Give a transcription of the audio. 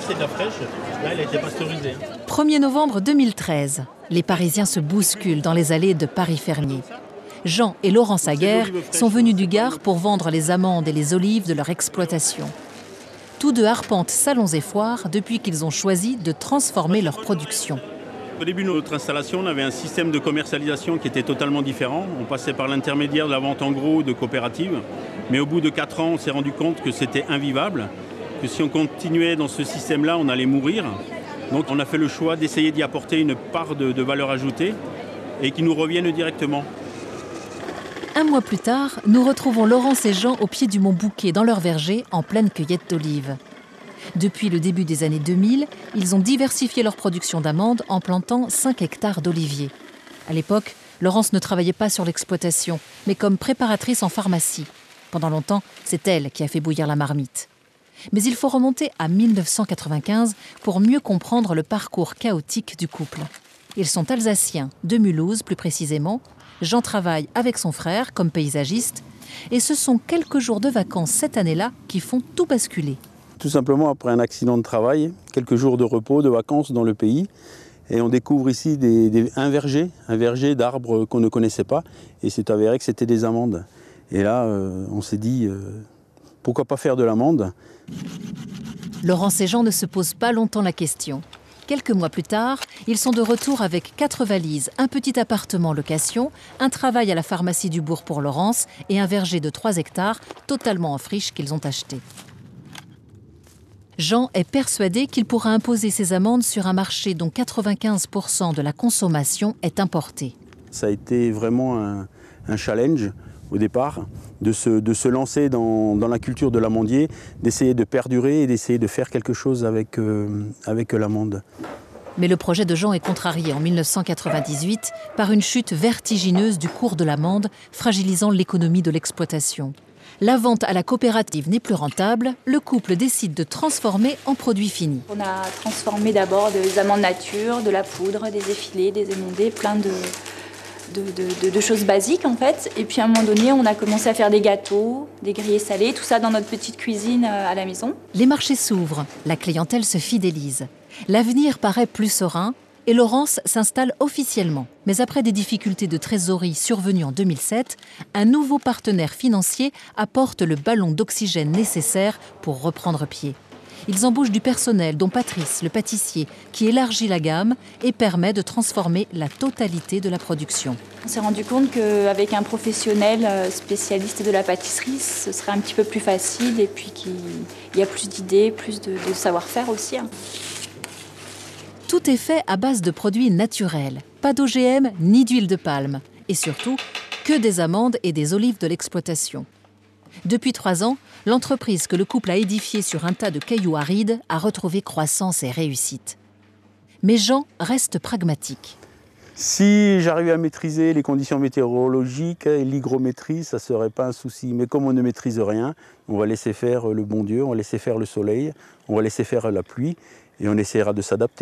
c'est de la fraîche. Là, elle a été pasteurisée. 1er novembre 2013. Les Parisiens se bousculent dans les allées de Paris-Fernier. Jean et Laurent Saguer sont venus du Gard pour vendre les amandes et les olives de leur exploitation. Tous deux arpentent salons et foires depuis qu'ils ont choisi de transformer leur production. Au début de notre installation, on avait un système de commercialisation qui était totalement différent. On passait par l'intermédiaire de la vente en gros de coopératives. Mais au bout de 4 ans, on s'est rendu compte que c'était invivable, que si on continuait dans ce système-là, on allait mourir. Donc on a fait le choix d'essayer d'y apporter une part de valeur ajoutée et qui nous revienne directement. Un mois plus tard, nous retrouvons Laurence et Jean au pied du mont Bouquet dans leur verger en pleine cueillette d'olives. Depuis le début des années 2000, ils ont diversifié leur production d'amandes en plantant 5 hectares d'oliviers. À l'époque, Laurence ne travaillait pas sur l'exploitation, mais comme préparatrice en pharmacie. Pendant longtemps, c'est elle qui a fait bouillir la marmite. Mais il faut remonter à 1995 pour mieux comprendre le parcours chaotique du couple. Ils sont alsaciens, de Mulhouse plus précisément. Jean travaille avec son frère comme paysagiste. Et ce sont quelques jours de vacances cette année-là qui font tout basculer. Tout simplement après un accident de travail, quelques jours de repos, de vacances dans le pays. Et on découvre ici un verger d'arbres qu'on ne connaissait pas. Et c'est avéré que c'était des amandes. Et là, on s'est dit, pourquoi pas faire de l'amande ? Laurence et Jean ne se posent pas longtemps la question. Quelques mois plus tard, ils sont de retour avec 4 valises, un petit appartement location, un travail à la pharmacie du bourg pour Laurence et un verger de 3 hectares totalement en friche qu'ils ont acheté. Jean est persuadé qu'il pourra imposer ses amandes sur un marché dont 95% de la consommation est importée. Ça a été vraiment un challenge au départ, de se lancer dans la culture de l'amandier, d'essayer de perdurer et d'essayer de faire quelque chose avec l'amande. Mais le projet de Jean est contrarié en 1998 par une chute vertigineuse du cours de l'amande, fragilisant l'économie de l'exploitation. La vente à la coopérative n'est plus rentable, le couple décide de transformer en produits finis. On a transformé d'abord des amandes nature, de la poudre, des effilés, des émondés, plein de choses basiques en fait. Et puis à un moment donné, on a commencé à faire des gâteaux, des grillés salés, tout ça dans notre petite cuisine à la maison. Les marchés s'ouvrent, la clientèle se fidélise. L'avenir paraît plus serein et Laurence s'installe officiellement. Mais après des difficultés de trésorerie survenues en 2007, un nouveau partenaire financier apporte le ballon d'oxygène nécessaire pour reprendre pied. Ils embauchent du personnel, dont Patrice, le pâtissier, qui élargit la gamme et permet de transformer la totalité de la production. On s'est rendu compte qu'avec un professionnel spécialiste de la pâtisserie, ce serait un petit peu plus facile et puis qu'il y a plus d'idées, plus de savoir-faire aussi. Tout est fait à base de produits naturels, pas d'OGM ni d'huile de palme. Et surtout, que des amandes et des olives de l'exploitation. Depuis 3 ans, l'entreprise que le couple a édifiée sur un tas de cailloux arides a retrouvé croissance et réussite. Mais Jean reste pragmatique. Si j'arrivais à maîtriser les conditions météorologiques et l'hygrométrie, ça ne serait pas un souci. Mais comme on ne maîtrise rien, on va laisser faire le bon Dieu, on va laisser faire le soleil, on va laisser faire la pluie et on essaiera de s'adapter.